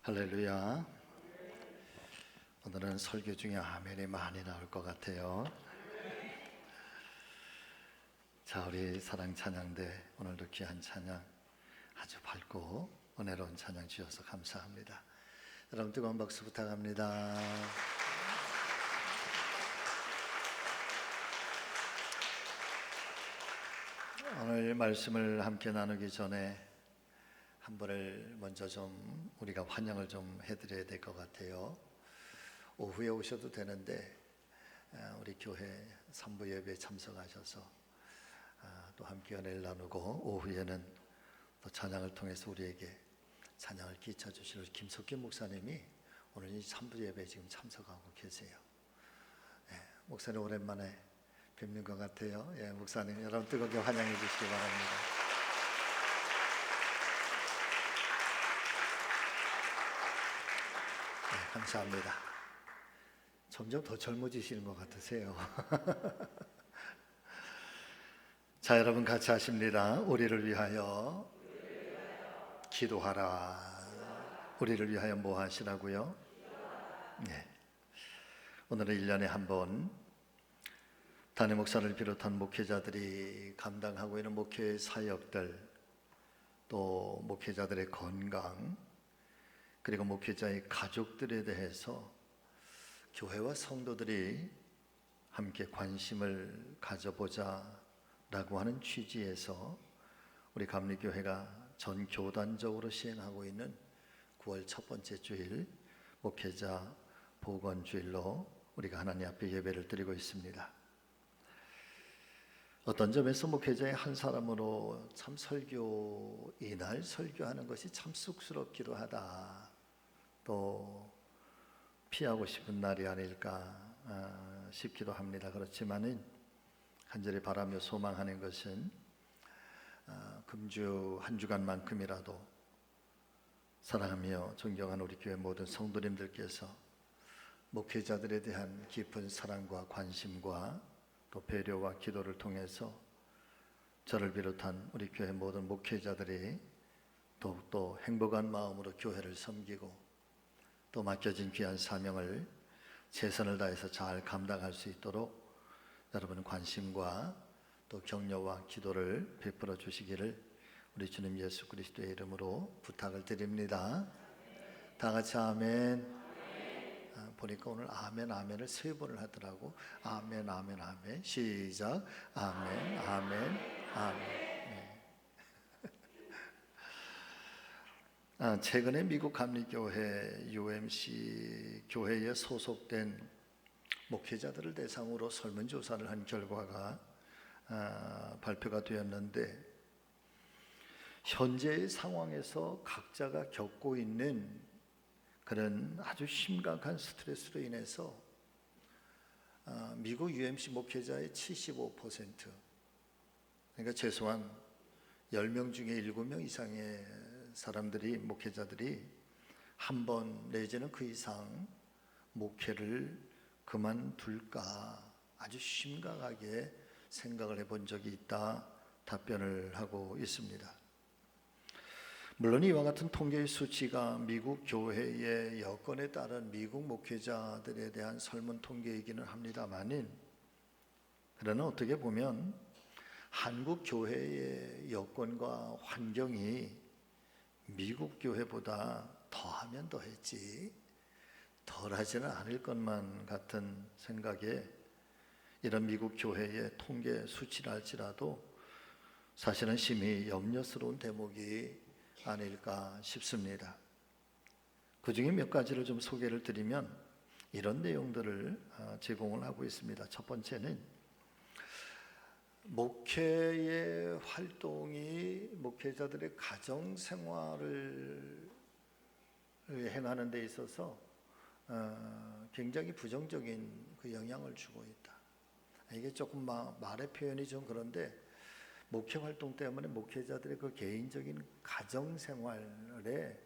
할렐루야. 오늘은 설교 중에 아멘이 많이 나올 것 같아요. 자, 우리 사랑 찬양대 오늘도 귀한 찬양, 아주 밝고 은혜로운 찬양 주셔서 감사합니다. 여러분 뜨거운 박수 부탁합니다. 오늘 말씀을 함께 나누기 전에 한 분을 먼저 좀 우리가 환영을 좀 해드려야 될 것 같아요. 오후에 오셔도 되는데 우리 교회 3부 예배에 참석하셔서 또 함께 은혜를 나누고 오후에는 또 찬양을 통해서 우리에게 찬양을 끼쳐 주실 김석규 목사님이 오늘 이 3부 예배에 지금 참석하고 계세요. 목사님 오랜만에 뵙는 것 같아요. 목사님 여러분 뜨겁게 환영해 주시기 바랍니다. 감사합니다. 점점 더 젊어지시는 것 같으세요. 자, 여러분 같이 하십니다. 우리를 위하여 기도하라. 우리를 위하여 뭐 하시라고요? 네. 오늘은 1년에 한 번 담임 목사를 비롯한 목회자들이 감당하고 있는 목회 사역들, 또 목회자들의 건강, 그리고 목회자의 가족들에 대해서 교회와 성도들이 함께 관심을 가져보자 라고 하는 취지에서 우리 감리교회가 전 교단적으로 시행하고 있는 9월 첫 번째 주일 목회자 복원주일로 우리가 하나님 앞에 예배를 드리고 있습니다. 어떤 점에서 목회자의 한 사람으로 참 이날 설교하는 것이 참 쑥스럽기도 하다, 또 피하고 싶은 날이 아닐까 싶기도 합니다. 그렇지만은 간절히 바라며 소망하는 것은 금주 한 주간만큼이라도 사랑하며 존경하는 우리 교회 모든 성도님들께서 목회자들에 대한 깊은 사랑과 관심과 또 배려와 기도를 통해서 저를 비롯한 우리 교회 모든 목회자들이 더욱더 행복한 마음으로 교회를 섬기고 또 맡겨진 귀한 사명을 최선을 다해서 잘 감당할 수 있도록 여러분 관심과 또 격려와 기도를 베풀어 주시기를 우리 주님 예수 그리스도의 이름으로 부탁을 드립니다. 다 같이 아멘. 보니까 오늘 아멘 아멘을 3번을 하더라고. 아멘 아멘 아멘. 시작. 아멘 아멘 아멘. 최근에 미국 감리교회 UMC 교회에 소속된 목회자들을 대상으로 설문조사를 한 결과가 발표가 되었는데, 현재의 상황에서 각자가 겪고 있는 그런 아주 심각한 스트레스로 인해서 미국 UMC 목회자의 75%, 그러니까 최소한 10명 중에 7명 이상의 사람들이, 목회자들이 한 번 내지는 그 이상 목회를 그만둘까 아주 심각하게 생각을 해본 적이 있다 답변을 하고 있습니다. 물론 이와 같은 통계의 수치가 미국 교회의 여건에 따른 미국 목회자들에 대한 설문 통계이기는 합니다만은, 그러나 어떻게 보면 한국 교회의 여건과 환경이 미국 교회보다 더하면 더했지 덜하지는 않을 것만 같은 생각에 이런 미국 교회의 통계 수치를 할지라도 사실은 심히 염려스러운 대목이 아닐까 싶습니다. 그 중에 몇 가지를 좀 소개를 드리면 이런 내용들을 제공을 하고 있습니다. 첫 번째는 목회의 활동이 목회자들의 가정생활을 행하는 데 있어서 굉장히 부정적인 그 영향을 주고 있다. 이게 조금 말의 표현이 좀 그런데 목회 활동 때문에 목회자들의 그 개인적인 가정생활에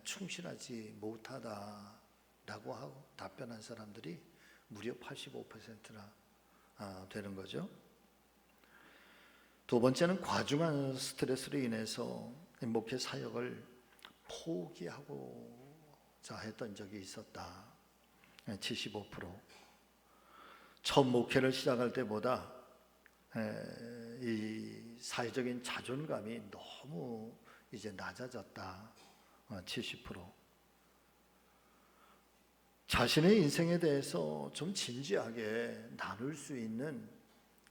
충실하지 못하다라고 하고 답변한 사람들이 무려 85%나 되는 거죠. 두 번째는 과중한 스트레스로 인해서 목회 사역을 포기하고 했던 적이 있었다. 75%. 처음 목회를 시작할 때보다 이 사회적인 자존감이 너무 이제 낮아졌다. 70%. 자신의 인생에 대해서 좀 진지하게 나눌 수 있는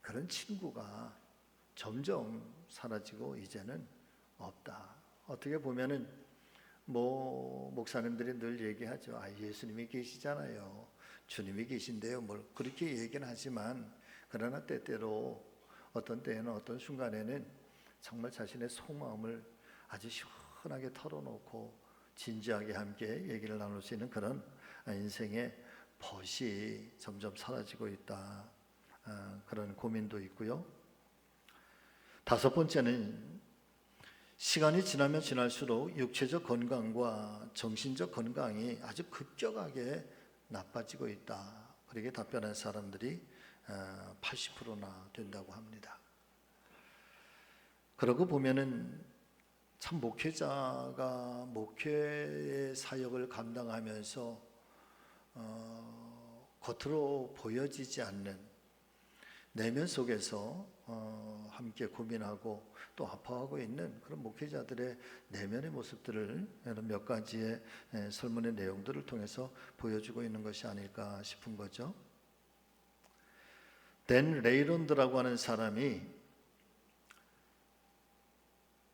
그런 친구가 점점 사라지고 이제는 없다. 어떻게 보면은 목사님들이 늘 얘기하죠. 예수님이 계시잖아요. 주님이 계신데요. 그렇게 얘기는 하지만 그러나 때때로 어떤 때에는 어떤 순간에는 정말 자신의 속마음을 아주 시원하게 털어놓고 진지하게 함께 얘기를 나눌 수 있는 그런 인생의 벗이 점점 사라지고 있다. 그런 고민도 있고요. 다섯 번째는 시간이 지나면 지날수록 육체적 건강과 정신적 건강이 아주 급격하게 나빠지고 있다. 그렇게 답변한 사람들이 80%나 된다고 합니다. 그러고 보면은 참 목회자가 목회의 사역을 감당하면서 겉으로 보여지지 않는 내면 속에서 함께 고민하고 또 아파하고 있는 그런 목회자들의 내면의 모습들을 몇 가지의 설문의 내용들을 통해서 보여주고 있는 것이 아닐까 싶은 거죠. 댄 레이런드라고 하는 사람이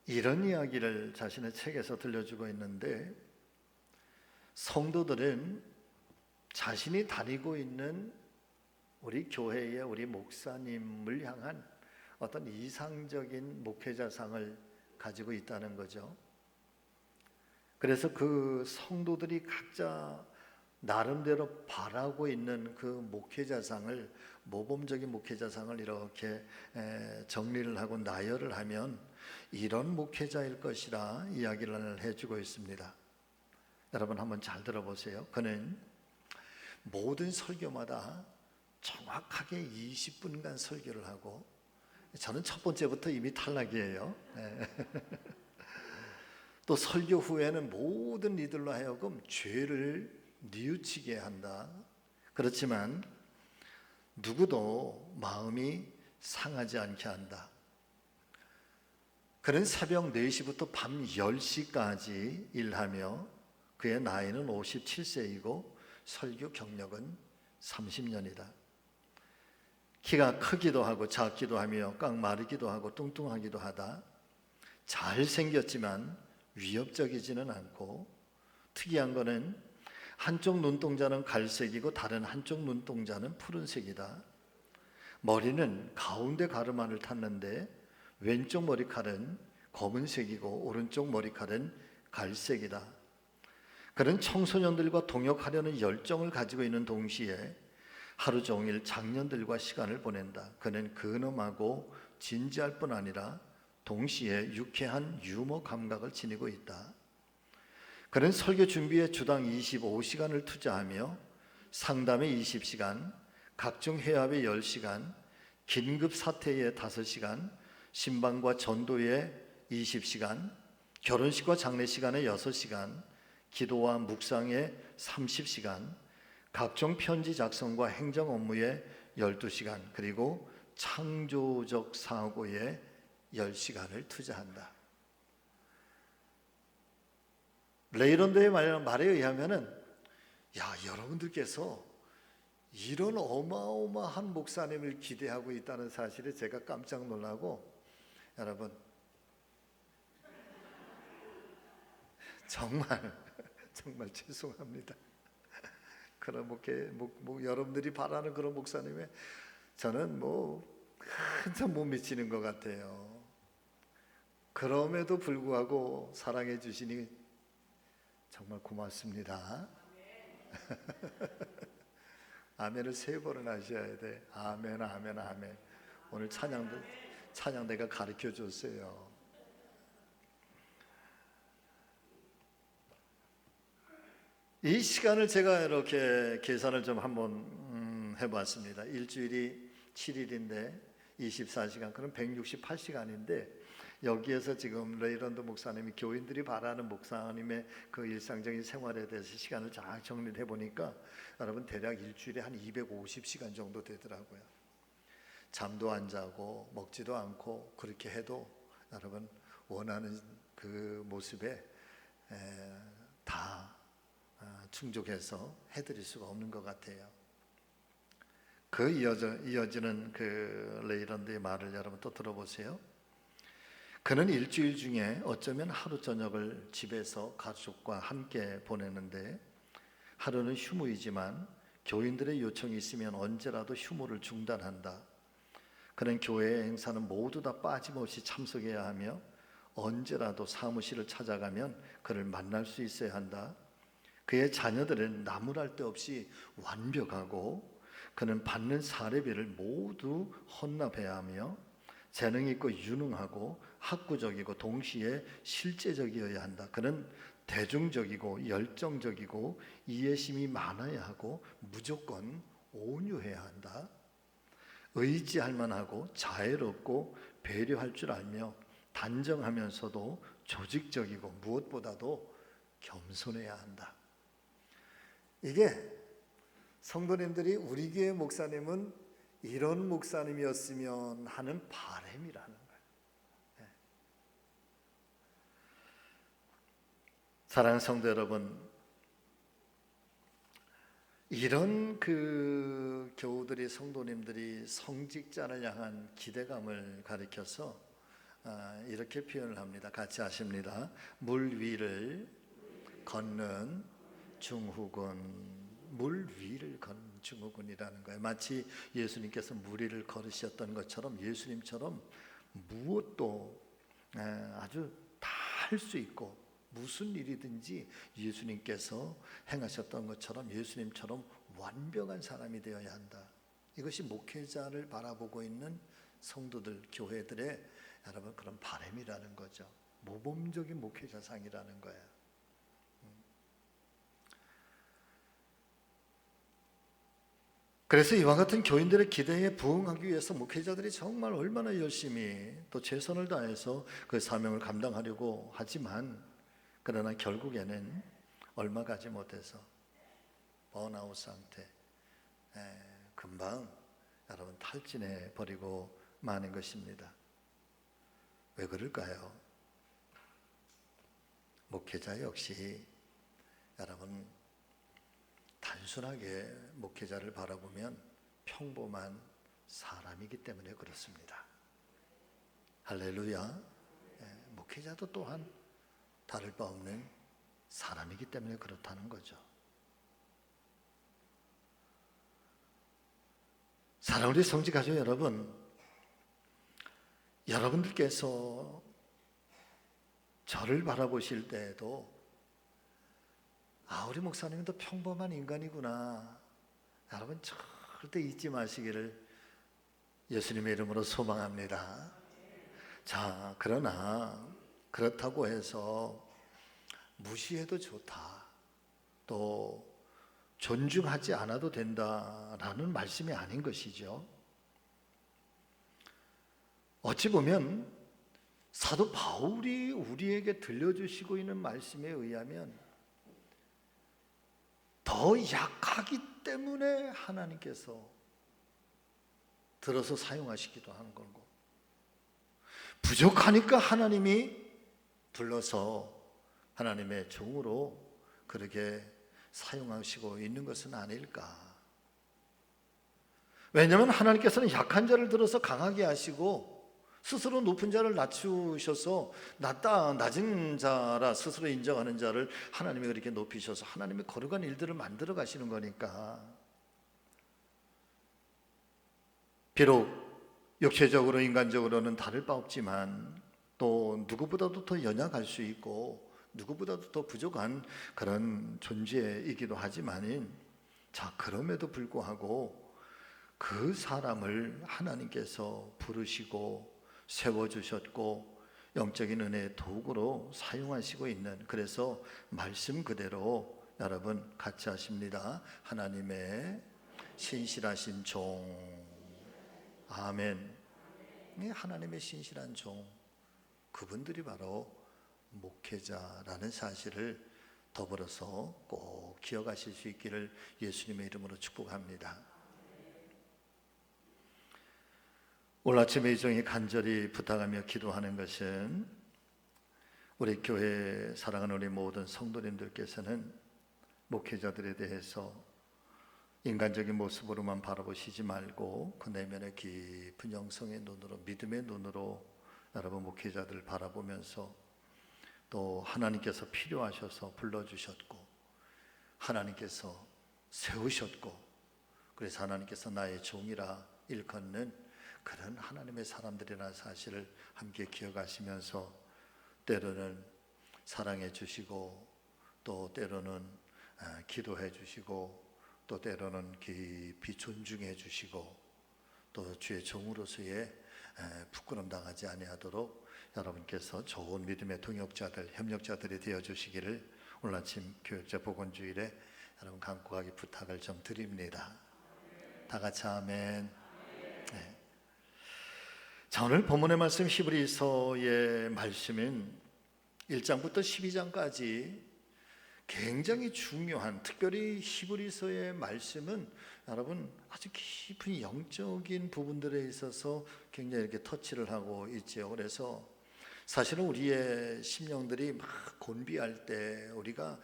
이런 이야기를 자신의 책에서 들려주고 있는데, 성도들은 자신이 다니고 있는 우리 교회의 우리 목사님을 향한 어떤 이상적인 목회자상을 가지고 있다는 거죠. 그래서 그 성도들이 각자 나름대로 바라고 있는 그 목회자상을, 모범적인 목회자상을 이렇게 정리를 하고 나열을 하면 이런 목회자일 것이라 이야기를 해주고 있습니다. 여러분 한번 잘 들어보세요. 그는 모든 설교마다 정확하게 20분간 설교를 하고, 저는 첫 번째부터 이미 탈락이에요. 또 설교 후에는 모든 이들로 하여금 죄를 뉘우치게 한다. 그렇지만 누구도 마음이 상하지 않게 한다. 그는 새벽 4시부터 밤 10시까지 일하며 그의 나이는 57세이고 설교 경력은 30년이다. 키가 크기도 하고 작기도 하며 깡마르기도 하고 뚱뚱하기도 하다. 잘생겼지만 위협적이지는 않고, 특이한 거는 한쪽 눈동자는 갈색이고 다른 한쪽 눈동자는 푸른색이다. 머리는 가운데 가르마를 탔는데 왼쪽 머리칼은 검은색이고 오른쪽 머리칼은 갈색이다. 그는 청소년들과 동역하려는 열정을 가지고 있는 동시에 하루 종일 장년들과 시간을 보낸다. 그는 근엄하고 진지할 뿐 아니라 동시에 유쾌한 유머 감각을 지니고 있다. 그는 설교 준비에 주당 25시간을 투자하며 상담에 20시간, 각종 회합에 10시간, 긴급 사태에 5시간, 신방과 전도에 20시간, 결혼식과 장례시간에 6시간, 기도와 묵상에 30시간, 각종 편지 작성과 행정 업무에 12시간, 그리고 창조적 사고에 10시간을 투자한다. 레이런드의 말에 의하면은, 여러분들께서 이런 어마어마한 목사님을 기대하고 있다는 사실에 제가 깜짝 놀라고, 여러분 정말 죄송합니다. 그런 여러분들이 바라는 그런 목사님에 저는 한참 못 미치는 것 같아요. 그럼에도 불구하고 사랑해 주시니 정말 고맙습니다. 아멘을 3번은 하셔야 돼. 아멘, 아멘, 아멘. 오늘 찬양 내가 가르쳐 줬어요. 이 시간을 제가 이렇게 계산을 좀 한번 해봤습니다. 일주일이 7일인데 24시간, 그럼 168시간인데 여기에서 지금 레이런드 목사님이 교인들이 바라는 목사님의 그 일상적인 생활에 대해서 시간을 잘 정리를 해보니까 여러분 대략 일주일에 한 250시간 정도 되더라고요. 잠도 안 자고 먹지도 않고 그렇게 해도 여러분 원하는 그 모습에 다 충족해서 해드릴 수가 없는 것 같아요. 그 이어지는 그 레이런드의 말을 여러분 또 들어보세요. 그는 일주일 중에 어쩌면 하루 저녁을 집에서 가족과 함께 보내는데 하루는 휴무이지만 교인들의 요청이 있으면 언제라도 휴무를 중단한다. 그는 교회의 행사는 모두 다 빠짐없이 참석해야 하며 언제라도 사무실을 찾아가면 그를 만날 수 있어야 한다. 그의 자녀들은 나무랄 데 없이 완벽하고 그는 받는 사례비를 모두 헌납해야 하며 재능 있고 유능하고 학구적이고 동시에 실제적이어야 한다. 그는 대중적이고 열정적이고 이해심이 많아야 하고 무조건 온유해야 한다. 의지할 만하고 자애롭고 배려할 줄 알며 단정하면서도 조직적이고 무엇보다도 겸손해야 한다. 이게 성도님들이 우리 교회 목사님은 이런 목사님이었으면 하는 바람이라는 거예요. 사랑하는 성도 여러분, 이런 그 교우들이 성도님들이 성직자를 향한 기대감을 가리켜서 이렇게 표현을 합니다. 같이 하십니다. 물 위를 걷는 중후군. 물 위를 걷는 중후군이라는 거예요. 마치 예수님께서 물 위를 걸으셨던 것처럼 예수님처럼 무엇도 아주 다 할 수 있고 무슨 일이든지 예수님께서 행하셨던 것처럼 예수님처럼 완벽한 사람이 되어야 한다. 이것이 목회자를 바라보고 있는 성도들, 교회들의 여러분 그런 바람이라는 거죠. 모범적인 목회자상이라는 거예요. 그래서 이와 같은 교인들의 기대에 부응하기 위해서 목회자들이 정말 얼마나 열심히 또 최선을 다해서 그 사명을 감당하려고 하지만 그러나 결국에는 얼마 가지 못해서 번아웃 상태, 금방 여러분 탈진해 버리고 마는 것입니다. 왜 그럴까요? 목회자 역시 여러분 단순하게 목회자를 바라보면 평범한 사람이기 때문에 그렇습니다. 할렐루야. 목회자도 또한 다를 바 없는 사람이기 때문에 그렇다는 거죠. 사랑하는 우리 성지가족 여러분, 여러분들께서 저를 바라보실 때에도 우리 목사님도 평범한 인간이구나, 여러분 절대 잊지 마시기를 예수님의 이름으로 소망합니다. 자, 그러나 그렇다고 해서 무시해도 좋다, 또 존중하지 않아도 된다라는 말씀이 아닌 것이죠. 어찌 보면 사도 바울이 우리에게 들려주시고 있는 말씀에 의하면 더 약하기 때문에 하나님께서 들어서 사용하시기도 하는 거고, 부족하니까 하나님이 불러서 하나님의 종으로 그렇게 사용하시고 있는 것은 아닐까. 왜냐하면 하나님께서는 약한 자를 들어서 강하게 하시고 스스로 높은 자를 낮추셔서 낮은 자라 스스로 인정하는 자를 하나님이 그렇게 높이셔서 하나님이 거룩한 일들을 만들어 가시는 거니까. 비록 육체적으로 인간적으로는 다를 바 없지만 또 누구보다도 더 연약할 수 있고 누구보다도 더 부족한 그런 존재이기도 하지만, 자, 그럼에도 불구하고 그 사람을 하나님께서 부르시고 세워주셨고 영적인 은혜의 도구로 사용하시고 있는, 그래서 말씀 그대로 여러분 같이 하십니다. 하나님의 신실하신 종. 아멘. 하나님의 신실한 종, 그분들이 바로 목회자라는 사실을 더불어서 꼭 기억하실 수 있기를 예수님의 이름으로 축복합니다. 오늘 아침에 이 종이 간절히 부탁하며 기도하는 것은 우리 교회 사랑하는 우리 모든 성도님들께서는 목회자들에 대해서 인간적인 모습으로만 바라보시지 말고 그 내면의 깊은 영성의 눈으로, 믿음의 눈으로 여러분 목회자들을 바라보면서 또 하나님께서 필요하셔서 불러주셨고 하나님께서 세우셨고 그래서 하나님께서 나의 종이라 일컫는 그런 하나님의 사람들이라는 사실을 함께 기억하시면서 때로는 사랑해 주시고 또 때로는 기도해 주시고 또 때로는 깊이 존중해 주시고 또 주의 종으로서의 부끄럼 당하지 아니하도록 여러분께서 좋은 믿음의 동역자들, 협력자들이 되어 주시기를 오늘 아침 교육자 복원주일에 여러분 간곡하게 부탁을 좀 드립니다. 다 같이 아멘. 네. 자, 오늘 본문의 말씀 히브리서의 말씀은 1장부터 12장까지 굉장히 중요한, 특별히 히브리서의 말씀은 여러분 아주 깊은 영적인 부분들에 있어서 굉장히 이렇게 터치를 하고 있죠. 그래서 사실은 우리의 심령들이 막 곤비할 때, 우리가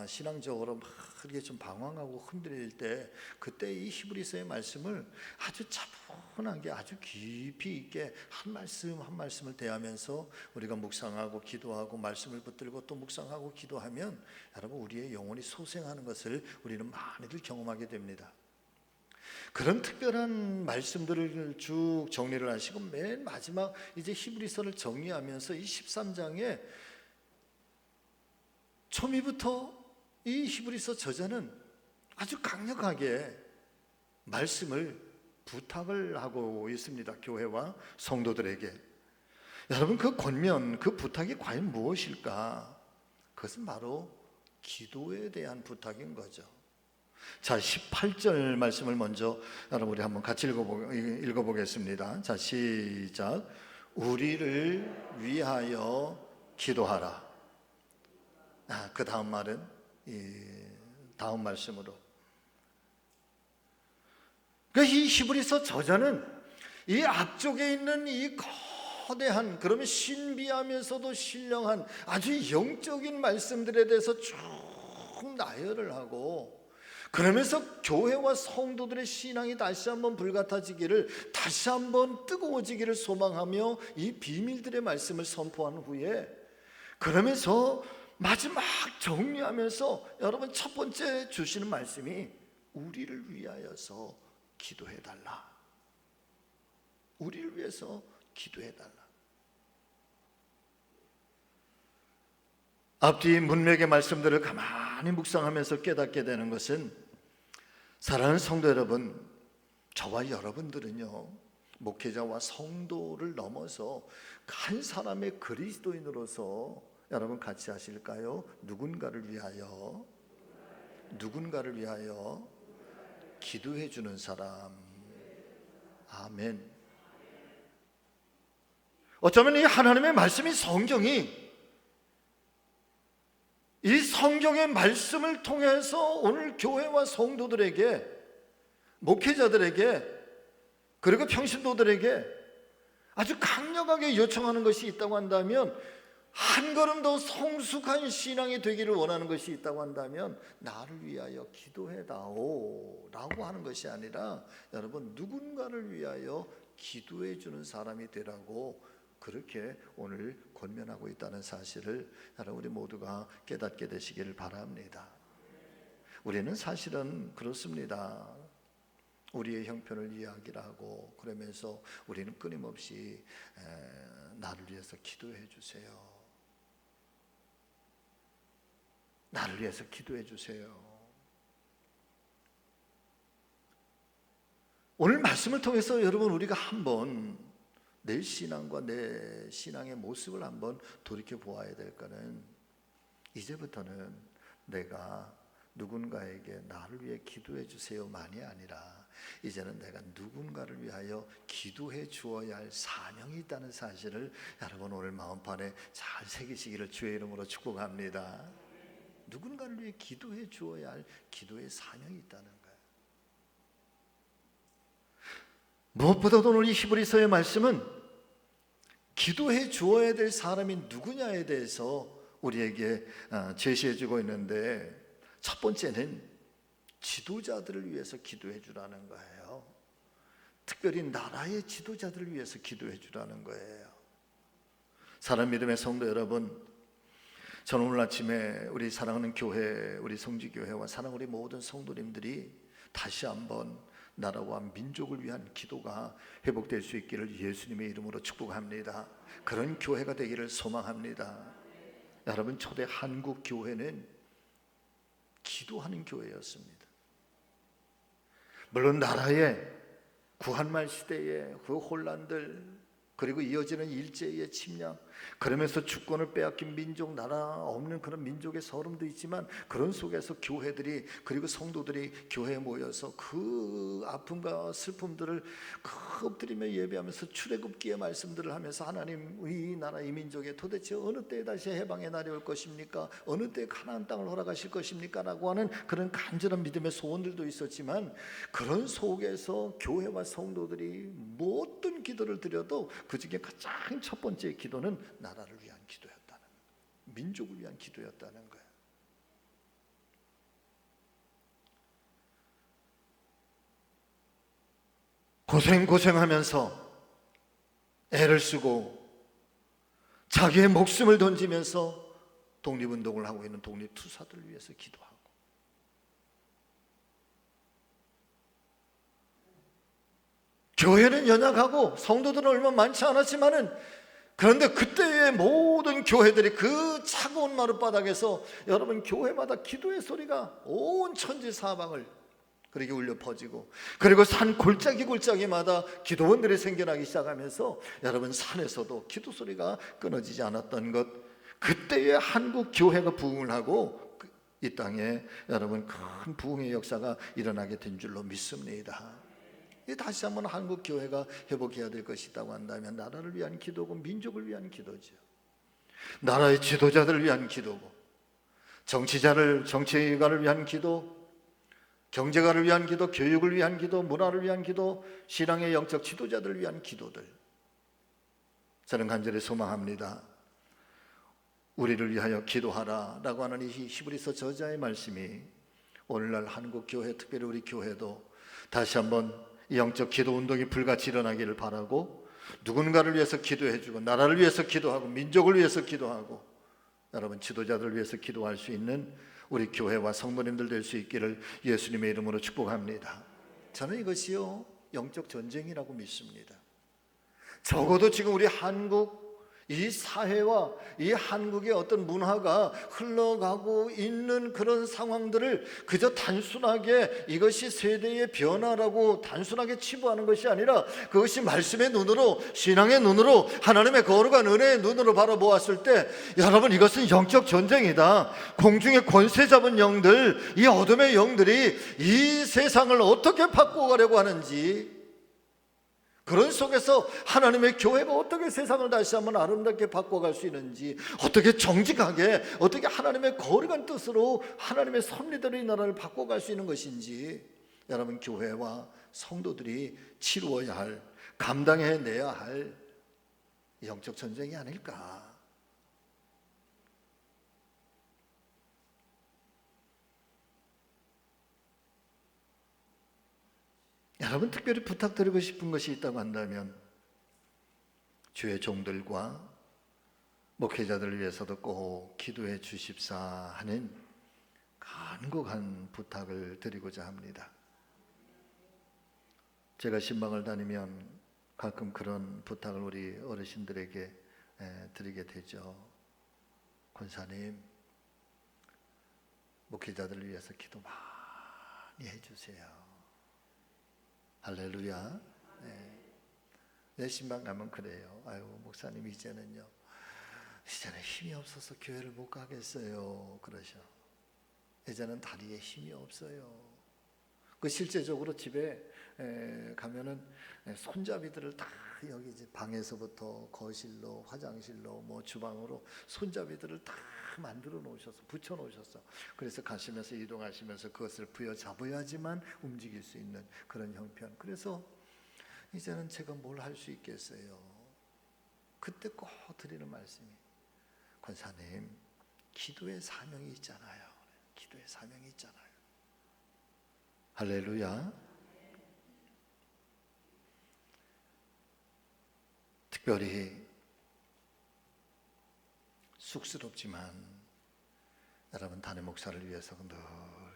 신앙적으로 막 이렇게 좀 방황하고 흔들릴 때, 그때 이 히브리서의 말씀을 아주 차분하게, 아주 깊이 있게 한 말씀 한 말씀을 대하면서 우리가 묵상하고 기도하고 말씀을 붙들고 또 묵상하고 기도하면 여러분 우리의 영혼이 소생하는 것을 우리는 많이들 경험하게 됩니다. 그런 특별한 말씀들을 쭉 정리를 하시고 맨 마지막 이제 히브리서를 정리하면서 이 13장에 초미부터 이 히브리서 저자는 아주 강력하게 말씀을 부탁을 하고 있습니다. 교회와 성도들에게. 여러분 그 권면, 그 부탁이 과연 무엇일까? 그것은 바로 기도에 대한 부탁인 거죠. 자, 18절 말씀을 먼저 여러분 우리 한번 같이 읽어보겠습니다. 자, 시작. 우리를 위하여 기도하라. 그 다음 말은 다음 말씀으로. 그러니까 이 히브리서 저자는 이 앞쪽에 있는 이 거대한, 그러면 신비하면서도 신령한 아주 영적인 말씀들에 대해서 쭉 나열을 하고, 그러면서 교회와 성도들의 신앙이 다시 한번 불같아지기를, 다시 한번 뜨거워지기를 소망하며 이 비밀들의 말씀을 선포한 후에, 그러면서 마지막 정리하면서 여러분 첫 번째 주시는 말씀이 우리를 위하여서 기도해달라. 우리를 위해서 기도해달라. 앞뒤 문맥의 말씀들을 가만히 묵상하면서 깨닫게 되는 것은, 사랑하는 성도 여러분, 저와 여러분들은요 목회자와 성도를 넘어서 한 사람의 그리스도인으로서 여러분 같이 하실까요? 누군가를 위하여 기도해 주는 사람. 아멘. 어쩌면 이 하나님의 말씀이, 성경이, 이 성경의 말씀을 통해서 오늘 교회와 성도들에게, 목회자들에게, 그리고 평신도들에게 아주 강력하게 요청하는 것이 있다고 한다면, 한 걸음 더 성숙한 신앙이 되기를 원하는 것이 있다고 한다면 나를 위하여 기도해다오 라고 하는 것이 아니라, 여러분 누군가를 위하여 기도해 주는 사람이 되라고 그렇게 오늘 권면하고 있다는 사실을 여러분 우리 모두가 깨닫게 되시기를 바랍니다. 우리는 사실은 그렇습니다. 우리의 형편을 이야기를 하고 그러면서 우리는 끊임없이 나를 위해서 기도해 주세요. 나를 위해서 기도해 주세요. 오늘 말씀을 통해서 여러분 우리가 한번 내 신앙과 내 신앙의 모습을 한번 돌이켜 보아야 될 거는, 이제부터는 내가 누군가에게 나를 위해 기도해 주세요만이 아니라 이제는 내가 누군가를 위하여 기도해 주어야 할 사명이 있다는 사실을 여러분 오늘 마음판에 잘 새기시기를 주의 이름으로 축복합니다. 누군가를 위해 기도해 주어야 할 기도의 사명이 있다는 거예요. 무엇보다도 오늘 이 히브리서의 말씀은 기도해 주어야 될 사람이 누구냐에 대해서 우리에게 제시해 주고 있는데, 첫 번째는 지도자들을 위해서 기도해 주라는 거예요. 특별히 나라의 지도자들을 위해서 기도해 주라는 거예요. 사랑 믿음의 성도 여러분, 저는 오늘 아침에 우리 사랑하는 교회, 우리 성지교회와 사랑 우리 모든 성도님들이 다시 한번 나라와 민족을 위한 기도가 회복될 수 있기를 예수님의 이름으로 축복합니다. 그런 교회가 되기를 소망합니다. 여러분, 초대 한국 교회는 기도하는 교회였습니다. 물론 나라의 구한말 시대의 그 혼란들, 그리고 이어지는 일제의 침략, 그러면서 주권을 빼앗긴 민족, 나라 없는 그런 민족의 서름도 있지만, 그런 속에서 교회들이, 그리고 성도들이 교회에 모여서 그 아픔과 슬픔들을 엎드리며 예배하면서 출애굽기의 말씀들을 하면서, 하나님, 이 나라 이 민족에 도대체 어느 때에 다시 해방의 날이 올 것입니까? 어느 때에 가나안 땅을 허락하실 것입니까? 라고 하는 그런 간절한 믿음의 소원들도 있었지만, 그런 속에서 교회와 성도들이 모든 기도를 드려도 그 중에 가장 첫 번째 기도는 나라를 위한 기도였다는 거예요. 민족을 위한 기도였다는 거예요. 고생하면서 애를 쓰고 자기의 목숨을 던지면서 독립운동을 하고 있는 독립투사들을 위해서 기도하고, 교회는 연약하고 성도들은 얼마 많지 않았지만은, 그런데 그때의 모든 교회들이 그 차가운 마룻바닥에서, 여러분, 교회마다 기도의 소리가 온 천지 사방을 그렇게 울려 퍼지고, 그리고 산 골짜기마다 기도원들이 생겨나기 시작하면서, 여러분, 산에서도 기도 소리가 끊어지지 않았던 것, 그때의 한국 교회가 부흥을 하고 이 땅에 여러분 큰 부흥의 역사가 일어나게 된 줄로 믿습니다. 다시 한번 한국 교회가 회복해야 될 것이 있다고 한다면 나라를 위한 기도고 민족을 위한 기도죠. 나라의 지도자들을 위한 기도고, 정치가를 위한 기도, 경제가를 위한 기도, 교육을 위한 기도, 문화를 위한 기도, 신앙의 영적 지도자들을 위한 기도들, 저는 간절히 소망합니다. 우리를 위하여 기도하라 라고 하는 이 히브리서 저자의 말씀이 오늘날 한국 교회, 특별히 우리 교회도 다시 한번 영적 기도 운동이 불같이 일어나기를 바라고, 누군가를 위해서 기도해주고, 나라를 위해서 기도하고, 민족을 위해서 기도하고, 여러분, 지도자들을 위해서 기도할 수 있는 우리 교회와 성도님들 될 수 있기를 예수님의 이름으로 축복합니다. 저는 이것이요, 영적 전쟁이라고 믿습니다. 적어도 지금 우리 한국, 이 사회와 이 한국의 어떤 문화가 흘러가고 있는 그런 상황들을 그저 단순하게 이것이 세대의 변화라고 단순하게 치부하는 것이 아니라, 그것이 말씀의 눈으로, 신앙의 눈으로, 하나님의 거룩한 은혜의 눈으로 바라보았을 때, 여러분, 이것은 영적 전쟁이다. 공중의 권세 잡은 영들, 이 어둠의 영들이 이 세상을 어떻게 바꿔가려고 하는지, 그런 속에서 하나님의 교회가 어떻게 세상을 다시 한번 아름답게 바꿔갈 수 있는지, 어떻게 정직하게, 어떻게 하나님의 거룩한 뜻으로 하나님의 섭리대로 이 나라를 바꿔갈 수 있는 것인지, 여러분, 교회와 성도들이 치루어야 할, 감당해내야 할 영적 전쟁이 아닐까. 여러분, 특별히 부탁드리고 싶은 것이 있다고 한다면, 주의 종들과 목회자들을 위해서도 꼭 기도해 주십사 하는 간곡한 부탁을 드리고자 합니다. 제가 신방을 다니면 가끔 그런 부탁을 우리 어르신들에게 드리게 되죠. 권사님, 목회자들을 위해서 기도 많이 해주세요. 할렐루야. 내 신방 가면 그래요. 아유, 목사님, 이제는 힘이 없어서 교회를 못 가겠어요. 그러셔. 이제는 다리에 힘이 없어요. 그 실제적으로 집에 가면은 손잡이들을 다 여기 이제 방에서부터 거실로, 화장실로, 뭐 주방으로 손잡이들을 다 만들어 놓으셔서 붙여 놓으셨어. 그래서 가시면서 이동하시면서 그것을 부여잡아야지만 움직일 수 있는 그런 형편. 그래서 이제는 제가 뭘 할 수 있겠어요? 그때 꼭 드리는 말씀이, 권사님, 기도의 사명이 있잖아요. 기도의 사명이 있잖아요. 할렐루야. 특별히 쑥스럽지만 여러분 담임 목사를 위해서 늘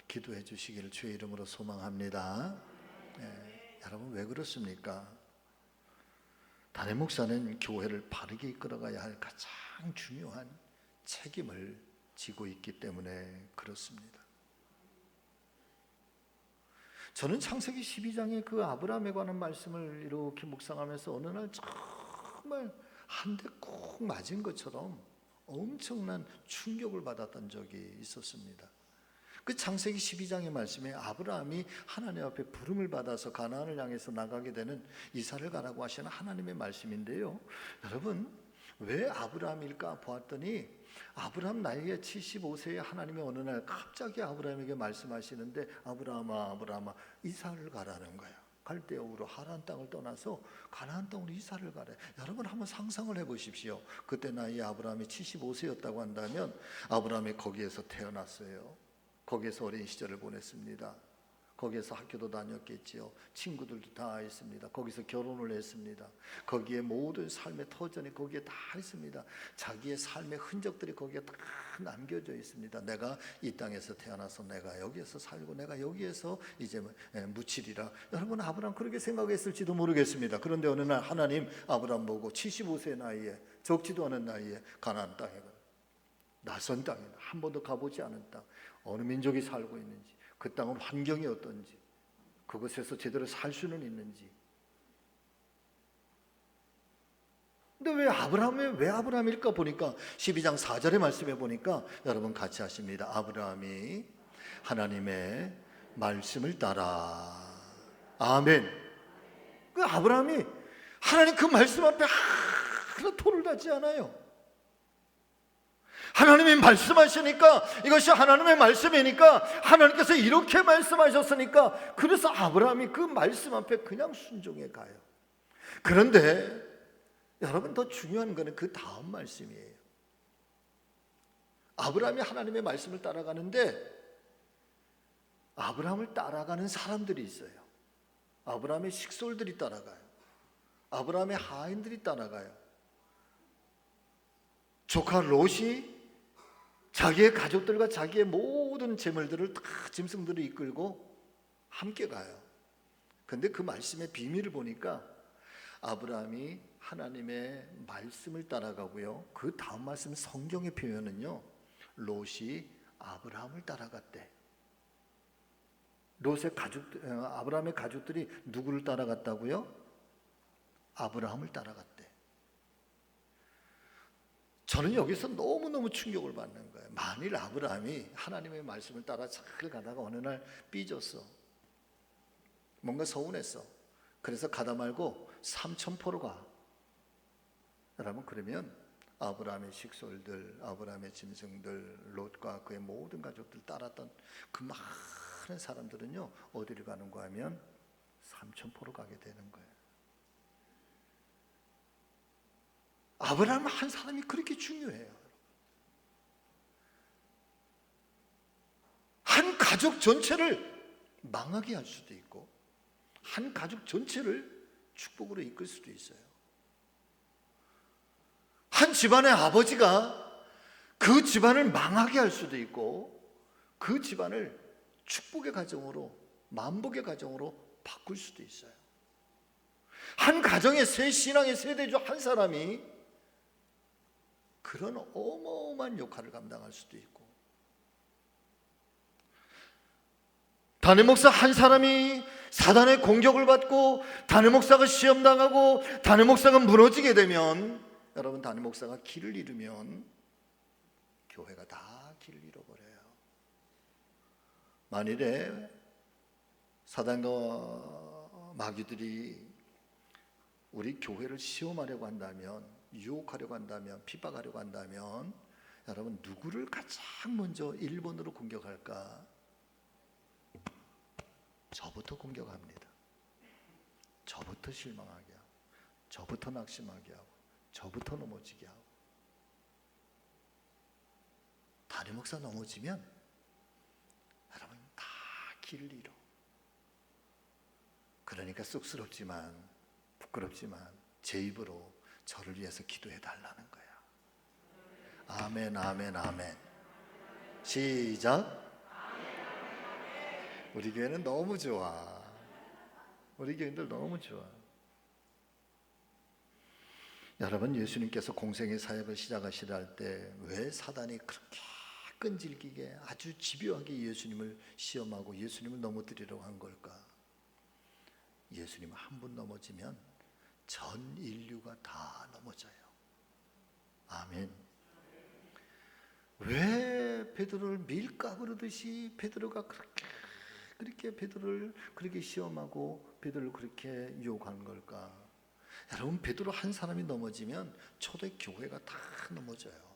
기도해 주시기를 주의 이름으로 소망합니다. 여러분 왜 그렇습니까? 담임 목사는 교회를 바르게 이끌어가야 할 가장 중요한 책임을 지고 있기 때문에 그렇습니다. 저는 창세기 12장의 그 아브라함에 관한 말씀을 이렇게 묵상하면서 어느 날 정말 한 대 꼭 맞은 것처럼 엄청난 충격을 받았던 적이 있었습니다. 그 창세기 12장의 말씀에 아브라함이 하나님 앞에 부름을 받아서 가나안을 향해서 나가게 되는 이사를 가라고 하시는 하나님의 말씀인데요, 여러분 왜 아브라함일까 보았더니 아브라함 나이에 75세에 하나님이 어느 날 갑자기 아브라함에게 말씀하시는데, 아브라함아 아브라함아 이사를 가라는 거야. 갈대아우로 하란 땅을 떠나서 가나안 땅으로 이사를 가래. 여러분 한번 상상을 해보십시오. 그때 나이 아브라함이 75세였다고 한다면 아브라함이 거기에서 태어났어요. 거기에서 어린 시절을 보냈습니다. 거기에서 학교도 다녔겠지요. 친구들도 다 있습니다. 거기서 결혼을 했습니다. 거기에 모든 삶의 터전이 거기에 다 있습니다. 자기의 삶의 흔적들이 거기에 다 남겨져 있습니다. 내가 이 땅에서 태어나서 내가 여기에서 살고 내가 여기에서 이제 묻히리라. 여러분 아브라함 그렇게 생각했을지도 모르겠습니다. 그런데 어느 날 하나님 아브라함 보고 75세 나이에, 적지도 않은 나이에 가나안 땅에, 낯선 땅에, 한 번도 가보지 않은 땅, 어느 민족이 살고 있는지, 그 땅은 환경이 어떤지, 그곳에서 제대로 살 수는 있는지. 근데 왜 아브라함일까 보니까 12장 4절의 말씀에 보니까 여러분 같이 하십니다. 아브라함이 하나님의 말씀을 따라. 아멘. 그 아브라함이 하나님 그 말씀 앞에 하나 토를 닿지 않아요. 하나님이 말씀하시니까, 이것이 하나님의 말씀이니까, 하나님께서 이렇게 말씀하셨으니까, 그래서 아브라함이 그 말씀 앞에 그냥 순종해 가요. 그런데 여러분 더 중요한 것은 그 다음 말씀이에요. 아브라함이 하나님의 말씀을 따라가는데 아브라함을 따라가는 사람들이 있어요. 아브라함의 식솔들이 따라가요. 아브라함의 하인들이 따라가요. 조카 롯이 자기의 가족들과 자기의 모든 재물들을 다, 짐승들을 이끌고 함께 가요. 그런데 그 말씀의 비밀을 보니까 아브라함이 하나님의 말씀을 따라가고요, 그 다음 말씀 성경의 표현은요, 롯이 아브라함을 따라갔대. 아브라함의 가족들이 누구를 따라갔다고요? 아브라함을 따라갔대. 저는 여기서 너무너무 충격을 받는 거예요. 만일 아브라함이 하나님의 말씀을 따라 잘 가다가 어느 날 삐졌어. 뭔가 서운했어. 그래서 가다 말고 삼천포로 가. 여러분 그러면 아브라함의 식솔들, 아브라함의 짐승들, 롯과 그의 모든 가족들 따랐던 그 많은 사람들은요, 어디를 가는가 하면 삼천포로 가게 되는 거예요. 아브라함 한 사람이 그렇게 중요해요. 한 가족 전체를 망하게 할 수도 있고, 한 가족 전체를 축복으로 이끌 수도 있어요. 한 집안의 아버지가 그 집안을 망하게 할 수도 있고, 그 집안을 축복의 가정으로, 만복의 가정으로 바꿀 수도 있어요. 한 가정의 새 신앙의 세대주 한 사람이 그런 어마어마한 역할을 감당할 수도 있고, 담임 목사 한 사람이 사단의 공격을 받고 담임 목사가 시험당하고 담임 목사가 무너지게 되면, 여러분 담임 목사가 길을 잃으면 교회가 다 길을 잃어버려요. 만일에 사단과 마귀들이 우리 교회를 시험하려고 한다면, 유혹하려고 한다면, 핍박하려고 한다면 여러분 누구를 가장 먼저 1번으로 공격할까? 저부터 공격합니다. 저부터 실망하게 하고, 저부터 낙심하게 하고, 저부터 넘어지게 하고. 담임 목사 넘어지면 여러분 다 길을 잃어. 그러니까 쑥스럽지만 부끄럽지만 제 입으로 저를 위해서 기도해 달라는 거야. 아멘, 아멘, 아멘. 시작. 우리 교회는 너무 좋아. 우리 교인들 너무 좋아. 여러분, 예수님께서 공생의 사역을 시작하시려 할 때 왜 사단이 그렇게 끈질기게 아주 집요하게 예수님을 시험하고 예수님을 넘어뜨리려고 한 걸까? 예수님 한 분 넘어지면 전 인류가 다 넘어져요. 아멘. 왜 베드로를 밀가 그러듯이 베드로가 그렇게 베드로를 그렇게 시험하고 베드로를 그렇게 유혹한 걸까? 여러분, 베드로 한 사람이 넘어지면 초대 교회가 다 넘어져요.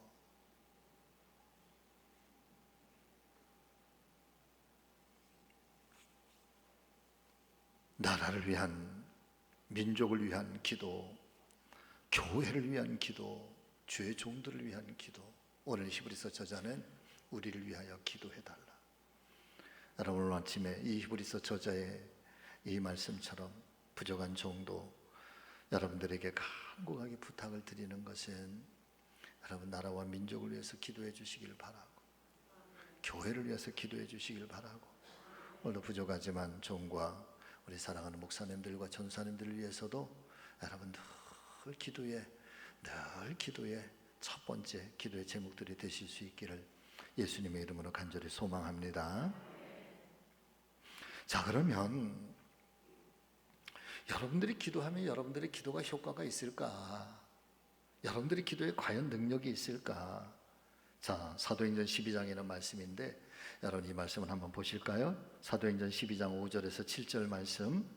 나라를 위한, 민족을 위한 기도, 교회를 위한 기도, 주의 종들을 위한 기도. 오늘 히브리서 저자는 우리를 위하여 기도해달라. 여러분, 오늘 아침에 이 히브리서 저자의 이 말씀처럼 부족한 종도 여러분들에게 간곡하게 부탁을 드리는 것은 여러분 나라와 민족을 위해서 기도해 주시길 바라고, 교회를 위해서 기도해 주시길 바라고, 오늘도 부족하지만 종과 우리 사랑하는 목사님들과 전사님들을 위해서도 여러분 늘 기도에 첫 번째 기도의 제목들이 되실 수 있기를 예수님의 이름으로 간절히 소망합니다. 자, 그러면 여러분들이 기도하면 여러분들의 기도가 효과가 있을까? 여러분들의 기도에 과연 능력이 있을까? 자, 사도행전 12장이라는 말씀인데 여러분 이 말씀을 한번 보실까요? 사도행전 12장 5절에서 7절 말씀.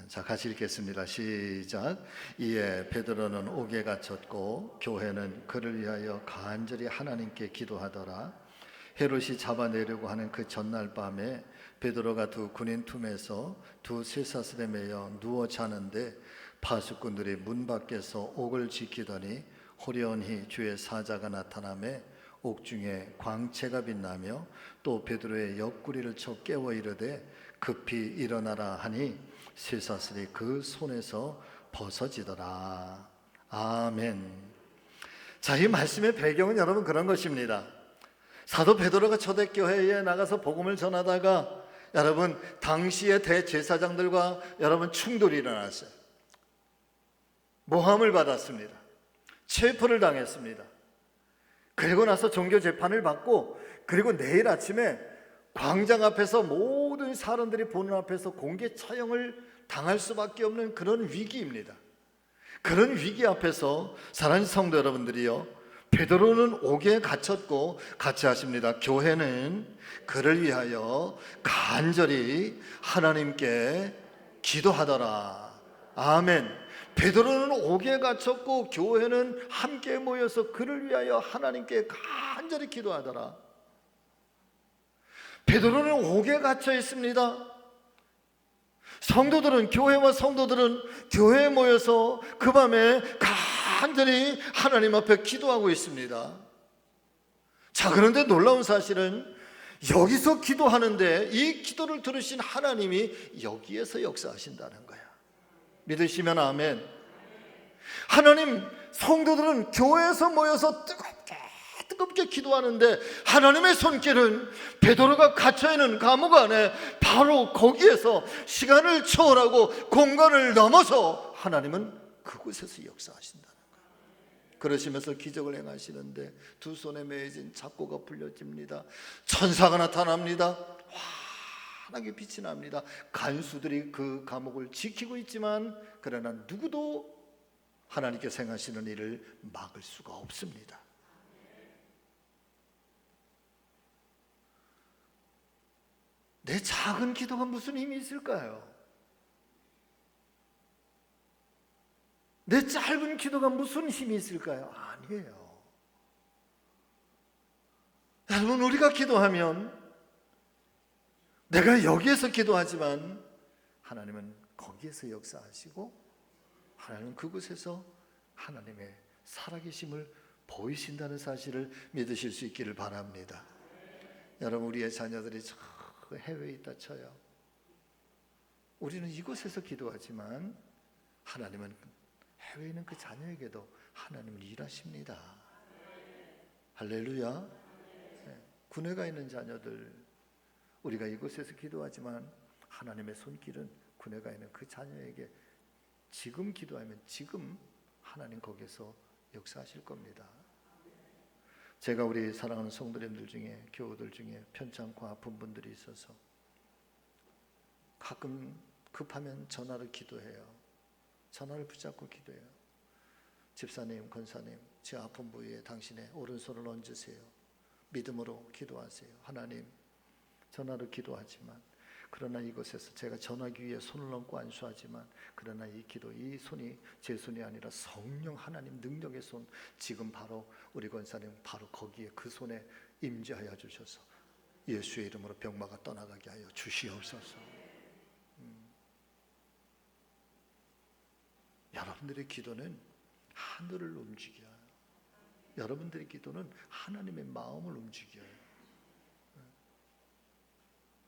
자, 같이 읽겠습니다. 시작. 이에 베드로는 옥에 갇혔고 교회는 그를 위하여 간절히 하나님께 기도하더라. 헤롯이 잡아내려고 하는 그 전날 밤에 베드로가 두 군인 틈에서 두 쇠사슬에 매여 누워 자는데 파수꾼들이 문 밖에서 옥을 지키더니 호련히 주의 사자가 나타나매 옥중에 광채가 빛나며 또 베드로의 옆구리를 쳐 깨워 이르되 급히 일어나라 하니 쇠사슬이 그 손에서 벗어지더라. 아멘. 자, 이 말씀의 배경은 여러분 그런 것입니다. 사도 베드로가 초대교회에 나가서 복음을 전하다가 여러분 당시의 대제사장들과 여러분 충돌이 일어났어요. 모함을 받았습니다. 체포를 당했습니다. 그리고 나서 종교 재판을 받고 그리고 내일 아침에 광장 앞에서 모든 사람들이 보는 앞에서 공개 처형을 당할 수밖에 없는 그런 위기입니다. 그런 위기 앞에서 사랑하는 성도 여러분들이요, 베드로는 옥에 갇혔고 같이 하십니다. 교회는 그를 위하여 간절히 하나님께 기도하더라. 아멘. 베드로는 옥에 갇혔고 교회는 함께 모여서 그를 위하여 하나님께 간절히 기도하더라. 베드로는 옥에 갇혀 있습니다. 성도들은, 교회와 성도들은 교회에 모여서 그 밤에 간절히 하나님 앞에 기도하고 있습니다. 자, 그런데 놀라운 사실은 여기서 기도하는데 이 기도를 들으신 하나님이 여기에서 역사하신다는 거야. 믿으시면 아멘. 하나님, 성도들은 교회에서 모여서 뜨겁게 기도하는데 하나님의 손길은 베드로가 갇혀있는 감옥 안에 바로 거기에서 시간을 초월하고 공간을 넘어서 하나님은 그곳에서 역사하신다는 거예요. 그러시면서 기적을 행하시는데 두 손에 매진 잡고가 풀려집니다. 천사가 나타납니다. 환하게 빛이 납니다. 간수들이 그 감옥을 지키고 있지만 그러나 누구도 하나님께서 행하시는 일을 막을 수가 없습니다. 내 작은 기도가 무슨 힘이 있을까요? 내 짧은 기도가 무슨 힘이 있을까요? 아니에요. 여러분, 우리가 기도하면 내가 여기에서 기도하지만 하나님은 거기에서 역사하시고 하나님은 그곳에서 하나님의 살아계심을 보이신다는 사실을 믿으실 수 있기를 바랍니다. 여러분, 우리의 자녀들이 저 해외에 있다 쳐요. 우리는 이곳에서 기도하지만 하나님은 해외에 있는 그 자녀에게도 하나님은 일하십니다. 할렐루야. 군에가 있는 자녀들, 우리가 이곳에서 기도하지만 하나님의 손길은 군에가 있는 그 자녀에게 지금 기도하면 지금 하나님 거기서 역사하실 겁니다. 제가 우리 사랑하는 성도님들 중에, 교우들 중에 편찮고 아픈 분들이 있어서 가끔 급하면 전화를 기도해요. 전화를 붙잡고 기도해요. 집사님, 권사님, 제 아픈 부위에 당신의 오른손을 얹으세요. 믿음으로 기도하세요. 하나님, 전화로 기도하지만, 그러나 이곳에서 제가 전화기 위에 손을 얹고 안수하지만, 그러나 이 기도, 이 손이 제 손이 아니라 성령 하나님 능력의 손, 지금 바로 우리 권사님 바로 거기에 그 손에 임재하여 주셔서 예수의 이름으로 병마가 떠나가게 하여 주시옵소서. 여러분들의 기도는 하늘을 움직여요. 여러분들의 기도는 하나님의 마음을 움직여요.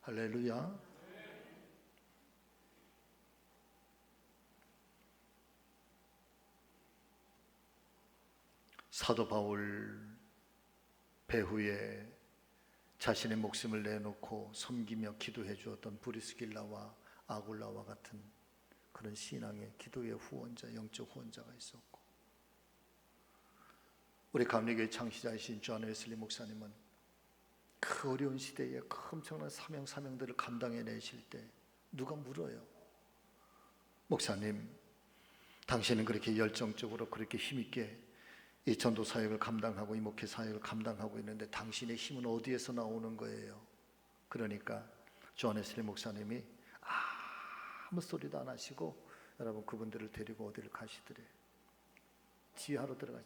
할렐루야. 사도 바울 배후에 자신의 목숨을 내놓고 섬기며 기도해 주었던 브리스길라와 아굴라와 같은 그런 신앙의 기도의 후원자, 영적 후원자가 있었고, 우리 감리교회 창시자이신 존 웨슬리 목사님은 그 어려운 시대에 그 엄청난 사명들을 감당해내실 때 누가 물어요. 목사님, 당신은 그렇게 열정적으로 그렇게 힘있게 이 전도 사역을 감당하고 이 목회 사역을 감당하고 있는데 당신의 힘은 어디에서 나오는 거예요? 그러니까 존 웨슬리 목사님이 아무 소리도 안 하시고 여러분 그분들을 데리고 어디를 가시더래. 지하로 들어가.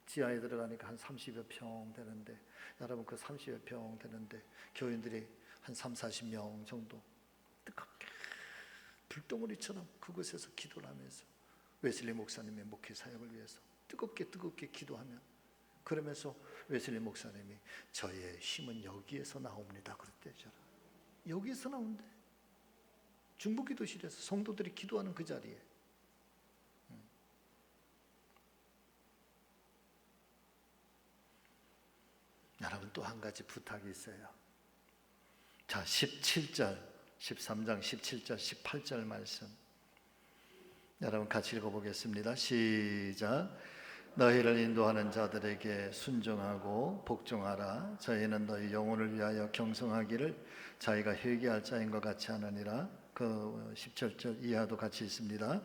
지하에 들어가니까 한 30여 평 되는데, 여러분 그 30여 평 되는데 교인들이 한 30-40명 정도 뜨겁게 불덩어리처럼 그곳에서 기도를 하면서 웨슬리 목사님의 목회 사역을 위해서 뜨겁게 기도하면, 그러면서 웨슬리 목사님이 저의 힘은 여기에서 나옵니다 그랬대요. 여기에서 나온대. 중보기도실에서 성도들이 기도하는 그 자리에. 여러분, 또 한 가지 부탁이 있어요. 자, 17절, 13장 17절, 18절 말씀 여러분 같이 읽어보겠습니다. 시작. 너희를 인도하는 자들에게 순종하고 복종하라. 저희는 너희 영혼을 위하여 경성하기를 자기가 회개할 자인 것 같이 하느니라. 그 17절 이하도 같이 있습니다.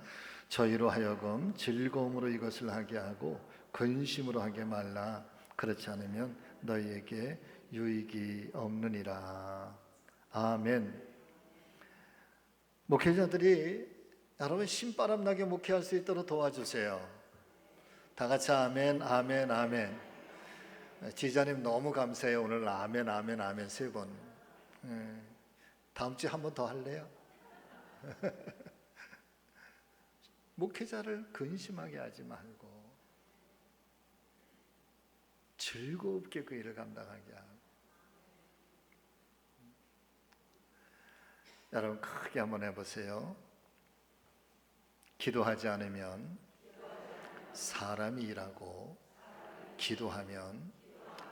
저희로 하여금 즐거움으로 이것을 하게 하고 근심으로 하게 말라. 그렇지 않으면 너희에게 유익이 없느니라. 아멘. 목회자들이 여러분 신바람 나게 목회할 수 있도록 도와주세요. 다 같이 아멘, 아멘, 아멘. 지자님 너무 감사해요. 오늘 아멘, 아멘, 아멘 3번. 다음 주에 한 번 더 할래요? 목회자를 근심하게 하지 말고 즐겁게 그 일을 감당하게 하고. 여러분 크게 한번 해보세요. 기도하지 않으면 사람이 일하고 기도하면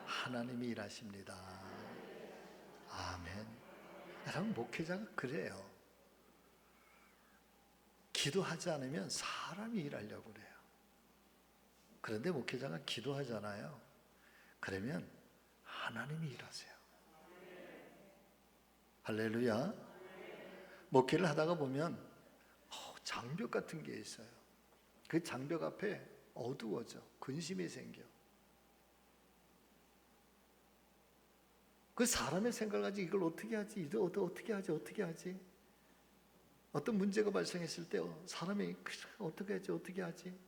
하나님이 일하십니다. 아멘. 여러분 목회자가 그래요. 기도하지 않으면 사람이 일하려고 그래요. 그런데 목회자가 기도하잖아요. 그러면 하나님이 일하세요. 할렐루야. 목회를 하다가 보면 장벽 같은 게 있어요. 그 장벽 앞에 어두워져. 근심이 생겨. 그 사람의 생각을 가지고 이걸 어떻게 하지? 이걸 어떻게 하지? 어떻게 하지? 어떤 문제가 발생했을 때 사람이 어떻게 하지? 어떻게 하지?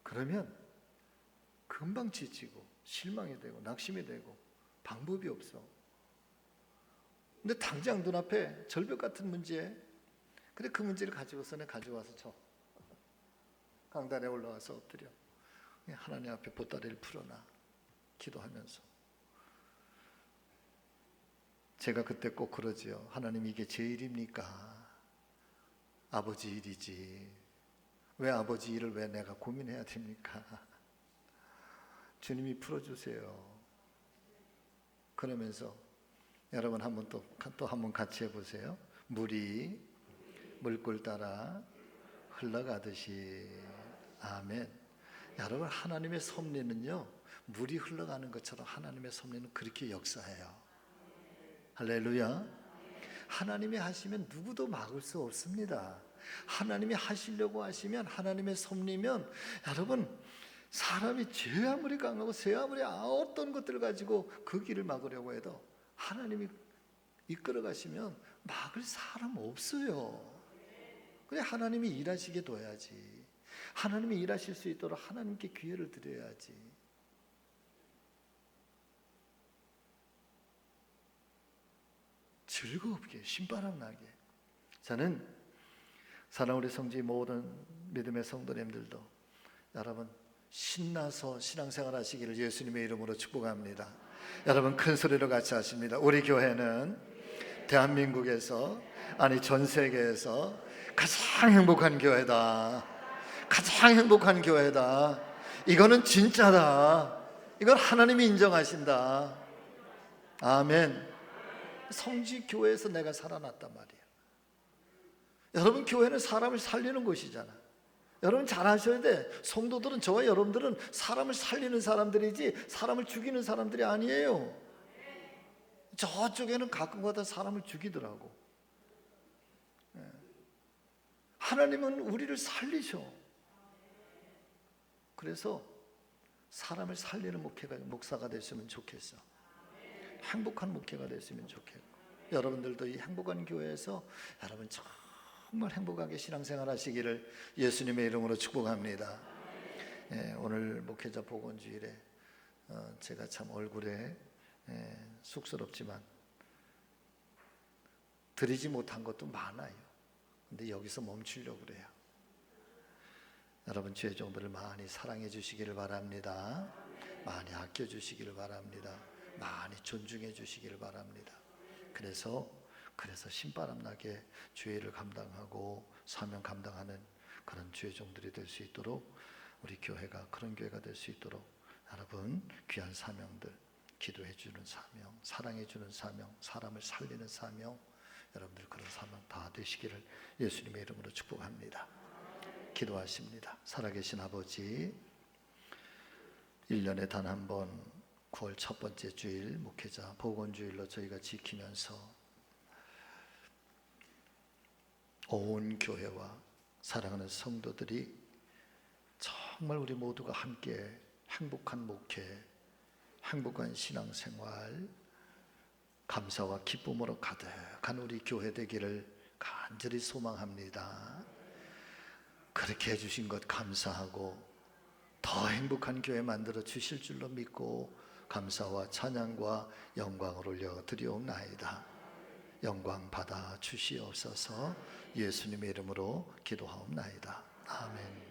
그러면 금방 지치고 실망이 되고 낙심이 되고 방법이 없어. 근데 당장 눈앞에 절벽 같은 문제, 그래 그 문제를 가지고서 내가 가져와서 저 강단에 올라와서 엎드려 하나님 앞에 보따리를 풀어놔 기도하면서. 제가 그때 꼭 그러지요. 하나님, 이게 제 일입니까? 아버지 일이지. 왜 아버지 일을 왜 내가 고민해야 됩니까? 주님이 풀어주세요. 그러면서 여러분 한번 또 한 번 같이 해보세요. 물이 물골 따라 흘러가듯이. 아멘. 여러분, 하나님의 섭리는요, 물이 흘러가는 것처럼 하나님의 섭리는 그렇게 역사해요. 할렐루야. 하나님이 하시면 누구도 막을 수 없습니다. 하나님이 하시려고 하시면, 하나님의 섭리면, 여러분, 사람이 죄 아무리 강하고 새 아무리 어떤 것들을 가지고 그 길을 막으려고 해도 하나님이 이끌어 가시면 막을 사람 없어요. 그래, 하나님이 일하시게 둬야지. 하나님이 일하실 수 있도록 하나님께 기회를 드려야지. 즐겁게, 신바람 나게. 저는 사랑하는 우리 성지 모든 믿음의 성도님들도 여러분 신나서 신앙생활 하시기를 예수님의 이름으로 축복합니다. 여러분 큰 소리로 같이 하십니다. 우리 교회는 대한민국에서, 아니 전 세계에서 가장 행복한 교회다. 가장 행복한 교회다. 이거는 진짜다. 이건 하나님이 인정하신다. 아멘. 성지 교회에서 내가 살아났단 말이에요. 여러분, 교회는 사람을 살리는 곳이잖아. 여러분 잘 아셔야 돼. 성도들은, 저와 여러분들은 사람을 살리는 사람들이지 사람을 죽이는 사람들이 아니에요. 저쪽에는 가끔가다 사람을 죽이더라고. 하나님은 우리를 살리셔. 그래서 사람을 살리는 목사가 됐으면 좋겠어. 행복한 목회가 됐으면 좋겠고, 여러분들도 이 행복한 교회에서 여러분 정말 행복하게 신앙생활 하시기를 예수님의 이름으로 축복합니다. 오늘 목회자 복원주일에 제가 참 얼굴에 쑥스럽지만 드리지 못한 것도 많아요. 근데 여기서 멈추려고 그래요. 여러분 주의 종들을 많이 사랑해 주시기를 바랍니다. 많이 아껴 주시기를 바랍니다. 많이 존중해 주시기를 바랍니다. 그래서 신바람 나게 주의 일을 감당하고 사명 감당하는 그런 주의 종들이 될 수 있도록, 우리 교회가 그런 교회가 될 수 있도록 여러분 귀한 사명들, 기도해 주는 사명, 사랑해 주는 사명, 사람을 살리는 사명, 여러분들 그런 사명 다 되시기를 예수님의 이름으로 축복합니다. 기도하십니다. 살아계신 아버지, 1년에 단 한 번 9월 첫 번째 주일 목회자 복원주일로 저희가 지키면서 온 교회와 사랑하는 성도들이 정말 우리 모두가 함께 행복한 목회, 행복한 신앙생활, 감사와 기쁨으로 가득한 우리 교회 되기를 간절히 소망합니다. 그렇게 해주신 것 감사하고 더 행복한 교회 만들어 주실 줄로 믿고 감사와 찬양과 영광을 올려 드리옵나이다. 영광 받아 주시옵소서. 예수님의 이름으로 기도하옵나이다. 아멘.